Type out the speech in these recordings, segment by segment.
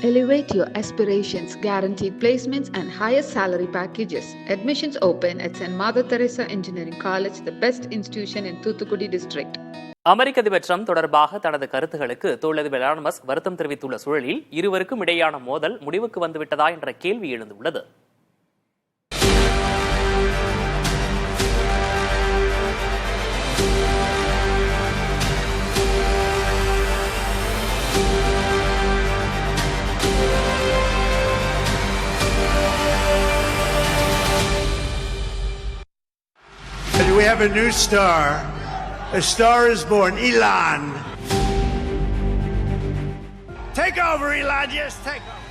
Elevate your aspirations, guaranteed placements and higher salary packages. Admissions open at St. Mother Teresa Engineering College, the best institution in Thoothukudi district. அமெரிக்க அதிபர் Trump தொடர்பாக தனது கருத்துகளுக்கு தொழிலதிபர் Elon Musk வருத்தம் தெரிவித்துள்ள சூழலில் இருவருக்கும் இடையான மோதல் முடிவுக்கு வந்துவிட்டதா என்ற கேள்வி எழுந்துள்ளது. We have a new star. A star is born. Elon. Take over, Elon. Yes, take over.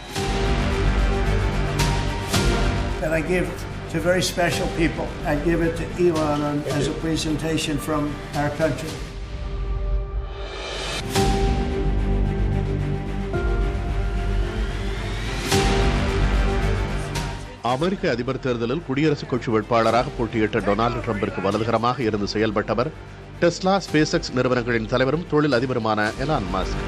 And I give to very special people. I give it to Elon as a presentation from our country. அமெரிக்க அதிபர் தேர்தலில் குடியரசுக் கட்சி வேட்பாளராக போட்டியிட்ட Donald டிரம்பிற்கு வலதுகரமாக இருந்து செயல்பட்டவர் Tesla, SpaceX நிறுவனங்களின் தலைவரும் தொழில் அதிபருமான எலான் மஸ்க்.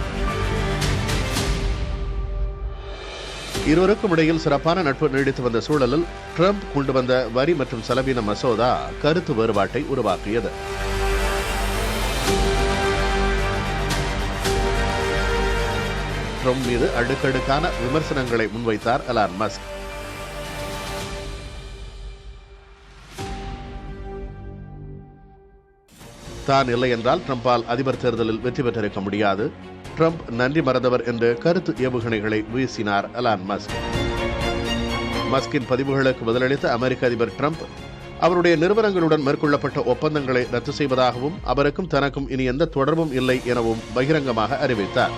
இருவருக்கும் இடையில் சிறப்பான நட்பு நீடித்து வந்த சூழலில் ட்ரம்ப் கொண்டு வந்த வரி மற்றும் செலவின மசோதா கருத்து வேறுபாட்டை உருவாக்கியது. ட்ரம்ப் மீது அடுக்கடுக்கான விமர்சனங்களை முன்வைத்தார் எலான் மஸ்க். தான் இல்லை என்றால் ட்ரம்பால் அதிபர் தேர்தலில் வெற்றி பெற்றிருக்க முடியாது. ட்ரம்ப் நன்றி மறந்தவர் என்று கருத்து ஏவுகணைகளை வீசினார் எலான் மஸ்க். மஸ்கின் பதிவுகளுக்கு பதிலளித்த அமெரிக்க அதிபர் ட்ரம்ப் அவருடைய நிறுவனங்களுடன் மேற்கொள்ளப்பட்ட ஒப்பந்தங்களை ரத்து செய்வதாகவும் அவருக்கும் தனக்கும் இனி எந்த தொடர்பும் இல்லை எனவும் பகிரங்கமாக அறிவித்தார்.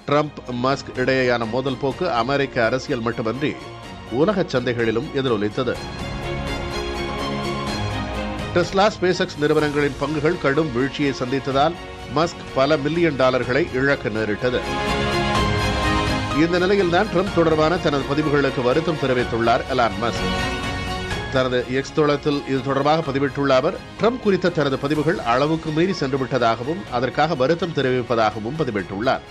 ட்ரம்ப் மஸ்க் இடையேயான மோதல் போக்கு அமெரிக்க அரசியல் மட்டுமன்றி உலக சந்தைகளிலும் எதிரொலித்தது. டெஸ்லா, ஸ்பேஸ்எக்ஸ் நிறுவனங்களின் பங்குகள் கடும் வீழ்ச்சியை சந்தித்ததால் மஸ்க் பல மில்லியன் டாலர்களை இழக்க நேரிட்டது. இந்த நிலையில்தான் ட்ரம்ப் தொடர்பான தனது பதிவுகளுக்கு வருத்தம் தெரிவித்துள்ளார் எலான் மஸ்க். தனது எக்ஸ் தளத்தில் இது தொடர்பாக பதிவிட்டுள்ள அவர், ட்ரம்ப் குறித்த தனது பதிவுகள் அளவுக்கு மீறி சென்றுவிட்டதாகவும் அதற்காக வருத்தம் தெரிவிப்பதாகவும் பதிவிட்டுள்ளார்.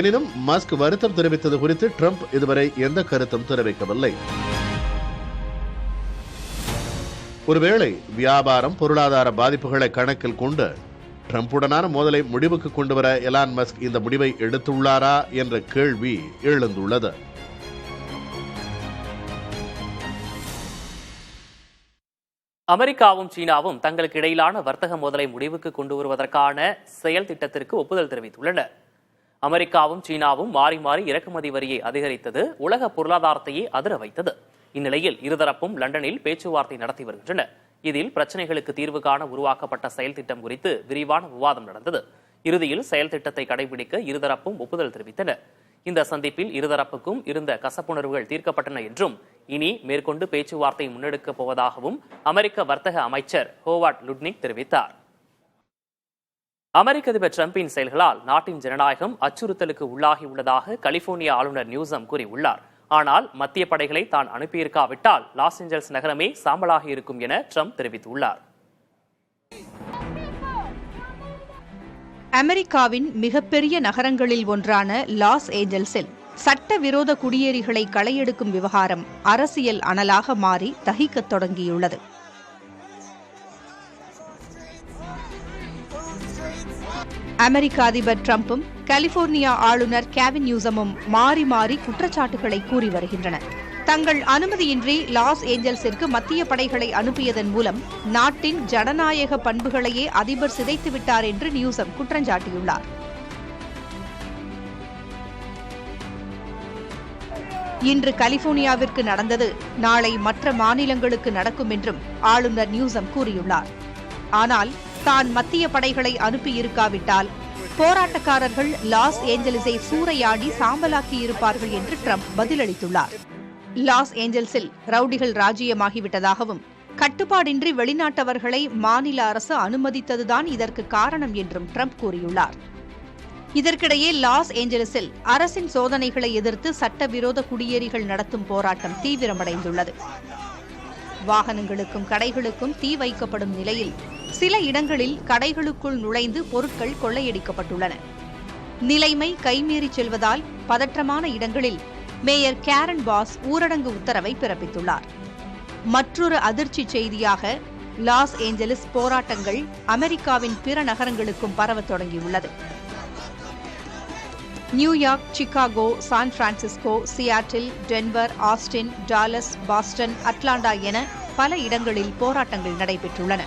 எனினும் மஸ்க் வருத்தம் தெரிவித்தது குறித்து ட்ரம்ப் இதுவரை எந்த கருத்தும் தெரிவிக்கவில்லை. ஒருவேளை வியாபாரம், பொருளாதார பாதிப்புகளை கணக்கில் கொண்டு ட்ரம்புடனான மோதலை முடிவுக்கு கொண்டுவர எலான் மஸ்க் இந்த முடிவை எடுத்துள்ளாரா என்ற கேள்வி எழுந்துள்ளது. அமெரிக்காவும் சீனாவும் தங்களுக்கு இடையிலான வர்த்தக மோதலை முடிவுக்கு கொண்டு வருவதற்கான செயல் திட்டத்திற்கு ஒப்புதல் தெரிவித்துள்ளனர். அமெரிக்காவும் சீனாவும் மாறி மாறி இறக்குமதி வரியை அதிகரித்தது உலக பொருளாதாரத்தையே அதிர வைத்தது. இந்நிலையில் இருதரப்பும் லண்டனில் பேச்சுவார்த்தை நடத்தி வருகின்றன. இதில் பிரச்சனைகளுக்கு தீர்வு காண உருவாக்கப்பட்ட செயல் திட்டம் குறித்து விரிவான விவாதம் நடந்தது. இறுதியில் செயல் திட்டத்தை கடைபிடிக்க இருதரப்பும் ஒப்புதல் தெரிவித்தன. இந்த சந்திப்பில் இருதரப்புக்கும் இருந்த கசப்புணர்வுகள் தீர்க்கப்பட்டன என்றும் இனி மேற்கொண்டு பேச்சுவார்த்தை முன்னெடுக்கப் போவதாகவும் அமெரிக்க வர்த்தக அமைச்சர் ஹோவார்ட் லுட்னிக் தெரிவித்தார். அமெரிக்க அதிபர் ட்ரம்பின் செயல்களால் நாட்டின் ஜனநாயகம் அச்சுறுத்தலுக்கு உள்ளாகியுள்ளதாக கலிபோர்னியா ஆளுநர் நியூசம் கூறியுள்ளார். ஆனால் மத்திய படைகளை தான் அனுப்பியிருக்காவிட்டால் லாஸ் ஏஞ்சல்ஸ் நகரமே சாம்பலாகி இருக்கும் என ட்ரம்ப் தெரிவித்துள்ளார். அமெரிக்காவின் மிகப்பெரிய நகரங்களில் ஒன்றான லாஸ் ஏஞ்சல்ஸில் சட்டவிரோத குடியேறிகளை களையெடுக்கும் விவகாரம் அரசியல் அனலாக மாறி தகிக்கத் தொடங்கியுள்ளது. அமெரிக்க அதிபர் ட்ரம்பும் கலிபோர்னியா ஆளுநர் கேவின் நியூசமும் மாறி மாறி குற்றச்சாட்டுகளை கூறி வருகின்றனர். தங்கள் அனுமதியின்றி லாஸ் ஏஞ்சல்ஸிற்கு மத்திய படைகளை அனுப்பியதன் மூலம் நாட்டின் ஜனநாயக பண்புகளையே அதிபர் சிதைத்துவிட்டார் என்று நியூசம் குற்றஞ்சாட்டியுள்ளார். இன்று கலிபோர்னியாவிற்கு நடந்தது நாளை மற்ற மாநிலங்களுக்கு நடக்கும் என்றும் ஆளுநர் நியூசம் கூறியுள்ளார். ஆனால் தான் மத்திய படைகளை அனுப்பியிருக்காவிட்டால் போராட்டக்காரர்கள் லாஸ் ஏஞ்சல்ஸை சூறையாடி சாம்பலாக்கி இருப்பார்கள் என்று ட்ரம்ப் பதிலளித்துள்ளார். லாஸ் ஏஞ்சல்ஸில் ரவுடிகள் ராஜ்யமாகிவிட்டதாகவும் கட்டுப்பாடின்றி வெளிநாட்டவர்களை மாநில அரசு அனுமதித்ததுதான் இதற்கு காரணம் என்றும் ட்ரம்ப் கூறியுள்ளார். இதற்கிடையே லாஸ் ஏஞ்சல்ஸில் அரசின் சோதனைகளை எதிர்த்து சட்டவிரோத குடியேறிகள் நடத்தும் போராட்டம் தீவிரமடைந்துள்ளது. வாகனங்களுக்கும் கடைகளுக்கும் தீ வைக்கப்படும் நிலையில் சில இடங்களில் கடைகளுக்குள் நுழைந்து பொருட்கள் கொள்ளையடிக்கப்பட்டுள்ளன. நிலைமை கைமீறி செல்வதால் பதற்றமான இடங்களில் மேயர் கேரன் பாஸ் ஊரடங்கு உத்தரவை பிறப்பித்துள்ளார். மற்றொரு அதிர்ச்சி செய்தியாக லாஸ் ஏஞ்சலிஸ் போராட்டங்கள் அமெரிக்காவின் பிற நகரங்களுக்கும் பரவத் தொடங்கியுள்ளது. New York, Chicago, San Francisco, Seattle, Denver, Austin, Dallas, Boston, Atlanta என பல இடங்களில் போராட்டங்கள் நடைபெற்றுள்ளன.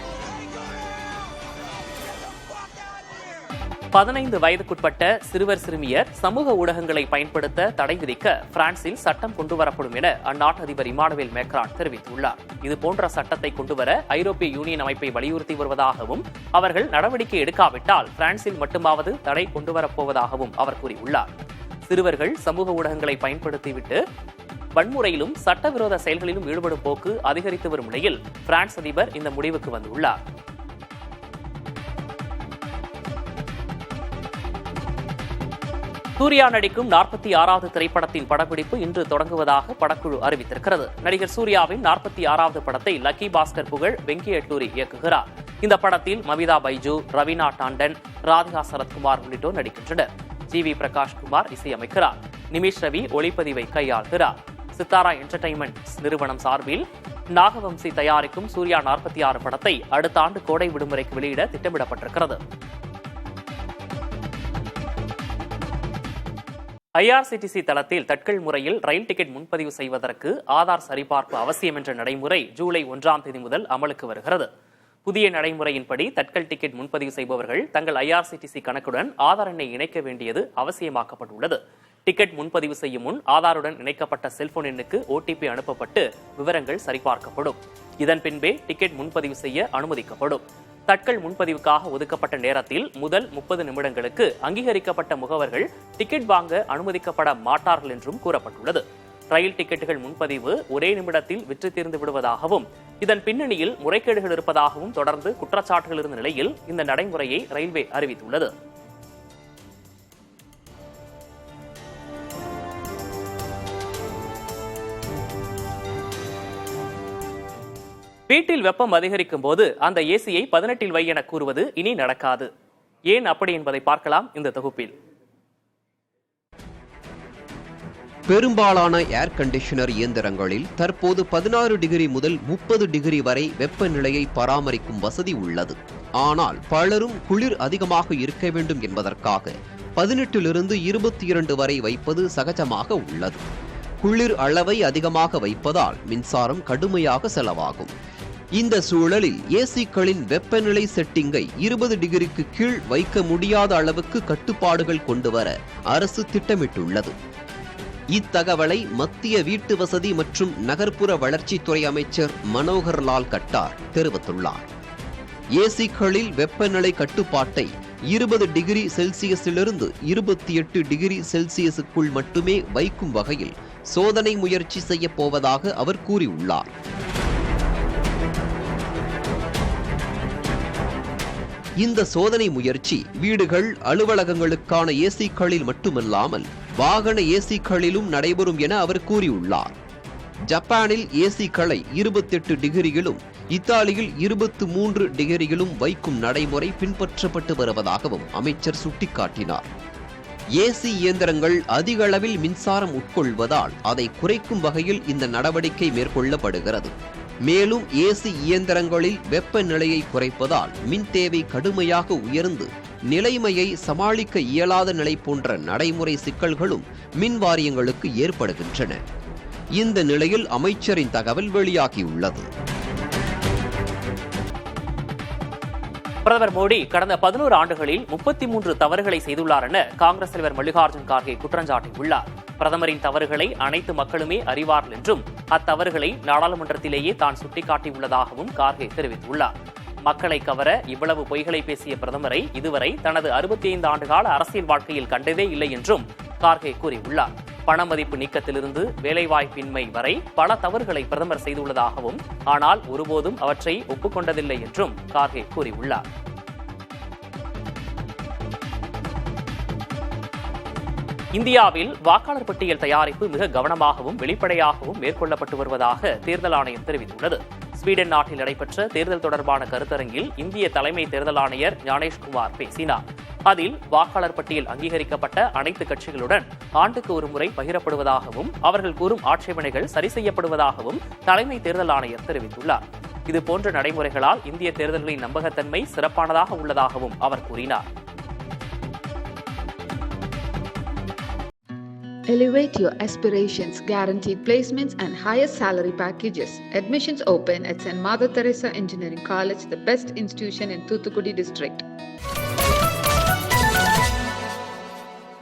15 வயதுக்குட்பட்ட சிறுவர் சிறுமியர் சமூக ஊடகங்களை பயன்படுத்த தடை விதிக்க பிரான்சில் சட்டம் கொண்டுவரப்படும் என அந்நாட்டு அதிபர் இமானுவேல் மேக்ரான் தெரிவித்துள்ளார். இதுபோன்ற சட்டத்தை கொண்டுவர ஐரோப்பிய யூனியன் அமைப்பை வலியுறுத்தி வருவதாகவும் அவர்கள் நடவடிக்கை எடுக்காவிட்டால் பிரான்சில் மட்டுமாவது தடை கொண்டுவரப்போவதாகவும் அவர் கூறியுள்ளார். சிறுவர்கள் சமூக ஊடகங்களை பயன்படுத்திவிட்டு வன்முறையிலும் சட்டவிரோத செயல்களிலும் ஈடுபடும் போக்கு அதிகரித்து வரும் நிலையில் பிரான்ஸ் அதிபர் இந்த முடிவுக்கு வந்துள்ளார். சூர்யா நடிக்கும் 46வது திரைப்படத்தின் படப்பிடிப்பு இன்று தொடங்குவதாக படக்குழு அறிவித்திருக்கிறது. நடிகர் சூர்யாவின் 46வது படத்தை லக்கி பாஸ்கர் புகழ் வெங்கி எட்டூரி இயக்குகிறார். இந்த படத்தில் மமிதா பைஜு, ரவீனா டாண்டன், ராதிகா சரத்குமார் உள்ளிட்டோர் நடிக்கின்றனர். ஜி.வி. பிரகாஷ் குமார் இசையமைக்கிறார். நிமிஷ் ரவி ஒளிப்பதிவை கையாள்கிறார். சித்தாரா என்டர்டைன்மெண்ட்ஸ் நிறுவனம் சார்பில் நாகவம்சி தயாரிக்கும் சூர்யா 46 படத்தை அடுத்த ஆண்டு கோடை விடுமுறைக்கு வெளியிட திட்டமிடப்பட்டிருக்கிறது. IRCTC தளத்தில் தட்கல் முறையில் ரயில் டிக்கெட் முன்பதிவு செய்வதற்கு ஆதார் சரிபார்ப்பு அவசியம் என்ற நடைமுறை ஜூலை 1ஆம் தேதி முதல் அமலுக்கு வருகிறது. புதிய நடைமுறையின்படி தட்கல் டிக்கெட் முன்பதிவு செய்பவர்கள் தங்கள் IRCTC கணக்குடன் ஆதார் எண்ணை இணைக்க வேண்டியது அவசியமாக்கப்பட்டுள்ளது. டிக்கெட் முன்பதிவு செய்யும் முன் ஆதாருடன் இணைக்கப்பட்ட செல்போன் எண்ணுக்கு OTP அனுப்பப்பட்டு விவரங்கள் சரிபார்க்கப்படும். இதன் பின்பே டிக்கெட் முன்பதிவு செய்ய அனுமதிக்கப்படும். தட்கல் முன்பதிவுக்காக ஒதுக்கப்பட்ட நேரத்தில் முதல் 30 நிமிடங்களுக்கு அங்கீகரிக்கப்பட்ட முகவர்கள் டிக்கெட் வாங்க அனுமதிக்கப்பட மாட்டார்கள் என்றும் கூறப்பட்டுள்ளது. ரயில் டிக்கெட்டுகள் முன்பதிவு ஒரே நிமிடத்தில் விற்று தீர்ந்து விடுவதாகவும் இதன் பின்னணியில் முறைகேடுகள் இருப்பதாகவும் தொடர்ந்து குற்றச்சாட்டுகள் இருந்த நிலையில் இந்த நடைமுறையை ரயில்வே அறிவித்துள்ளது. வீட்டில் வெப்பம் அதிகரிக்கும் போது அந்த ஏசியை 18இல் வை என கூறுவது இனி நடக்காது. ஏன் அப்படி என்பதை பார்க்கலாம் இந்த தொகுப்பில். பெரும்பாலான ஏர் கண்டிஷனர் இயந்திரங்களில் தற்போது 16 டிகிரி முதல் 30 டிகிரி வரை வெப்பநிலையை பராமரிக்கும் வசதி உள்ளது. ஆனால் பலரும் குளிர் அதிகமாக இருக்க வேண்டும் என்பதற்காக 18லிருந்து 22 வரை வைப்பது சகஜமாக உள்ளது. குளிர் அளவை அதிகமாக வைப்பதால் மின்சாரம் கடுமையாக செலவாகும். இந்த சூழலில் ஏசிக்களின் வெப்பநிலை செட்டிங்கை 20 டிகிரிக்கு கீழ் வைக்க முடியாத அளவுக்கு கட்டுப்பாடுகள் கொண்டுவர அரசு திட்டமிட்டுள்ளது. இத்தகவலை மத்திய வீட்டு வசதி மற்றும் நகர்ப்புற வளர்ச்சித்துறை அமைச்சர் மனோகர் லால் கட்டார் தெரிவித்துள்ளார். ஏசிக்களில் வெப்பநிலை கட்டுப்பாட்டை 20 டிகிரி செல்சியஸிலிருந்து 28 டிகிரி செல்சியஸுக்குள் மட்டுமே வைக்கும் வகையில் சோதனை முயற்சி செய்ய போவதாக அவர் கூறியுள்ளார். இந்த சோதனை முயற்சி வீடுகள், அலுவலகங்களுக்கான ஏசிக்களில் மட்டுமல்லாமல் வாகன ஏசிக்களிலும் நடைபெறும் என அவர் கூறியுள்ளார். ஜப்பானில் ஏசிக்களை 28 டிகிரியிலும் இத்தாலியில் 23 டிகிரியிலும் வைக்கும் நடைமுறை பின்பற்றப்பட்டு வருவதாகவும் அமைச்சர் சுட்டிக்காட்டினார். ஏசி இயந்திரங்கள் அதிக அளவில் மின்சாரம் உட்கொள்வதால் அதை குறைக்கும் வகையில் இந்த நடவடிக்கை மேற்கொள்ளப்படுகிறது. மேலும் ஏசி இயந்திரங்களில் வெப்பநிலையை குறைப்பதால் மின் தேவை கடுமையாக உயர்ந்து நிலைமையை சமாளிக்க இயலாத நிலை போன்ற நடைமுறை சிக்கல்களும் மின் வாரியங்களுக்கு ஏற்படுகின்றன. இந்த நிலையில் அமைச்சரின் தகவல் வெளியாகியுள்ளது. பிரதமர் மோடி கடந்த 11 ஆண்டுகளில் 33 தவறுகளை செய்துள்ளார் என காங்கிரஸ் தலைவர் மல்லிகார்ஜுன் கார்கே குற்றஞ்சாட்டியுள்ளார். பிரதமரின் தவறுகளை அனைத்து மக்களுமே அறிவார்கள் என்றும் அத்தவறுகளை நாடாளுமன்றத்திலேயே தான் சுட்டிக்காட்டியுள்ளதாகவும் கார்கே தெரிவித்துள்ளார். மக்களை கவர இவ்வளவு பொய்களை பேசிய பிரதமரை இதுவரை தனது 65 ஆண்டுகால அரசியல் வாழ்க்கையில் கண்டதே இல்லை என்றும் கார்கே கூறியுள்ளார். பணமதிப்பு நீக்கத்திலிருந்து வேலைவாய்ப்பின்மை வரை பல தவறுகளை பிரதமர் செய்துள்ளதாகவும் ஆனால் ஒருபோதும் அவற்றை ஒப்புக்கொண்டதில்லை என்றும் கார்கே கூறியுள்ளார். இந்தியாவில் வாக்காளர் பட்டியல் தயாரிப்பு மிக கவனமாகவும் வெளிப்படையாகவும் மேற்கொள்ளப்பட்டு வருவதாக தேர்தல் ஆணையம் தெரிவித்துள்ளது. ஸ்வீடன் நாட்டில் நடைபெற்ற தேர்தல் தொடர்பான கருத்தரங்கில் இந்திய தலைமை தேர்தல் ஆணையர் ஞானேஷ்குமார் பேசினார். அதில் வாக்காளர் பட்டியல் அங்கீகரிக்கப்பட்ட அனைத்து கட்சிகளுடன் ஆண்டுக்கு ஒருமுறை பகிரப்படுவதாகவும் அவர்கள் கூறும் ஆட்சேபனைகள் சரி செய்யப்படுவதாகவும் தலைமை தேர்தல் ஆணையர் தெரிவித்துள்ளார். இதுபோன்ற நடைமுறைகளால் இந்திய தேர்தல்களின் நம்பகத்தன்மை சிறப்பானதாக உள்ளதாகவும் அவர் கூறினார். Elevate your aspirations, guaranteed placements and higher salary packages. Admissions open at St. Mother Teresa Engineering College, the best institution in Thoothukudi district.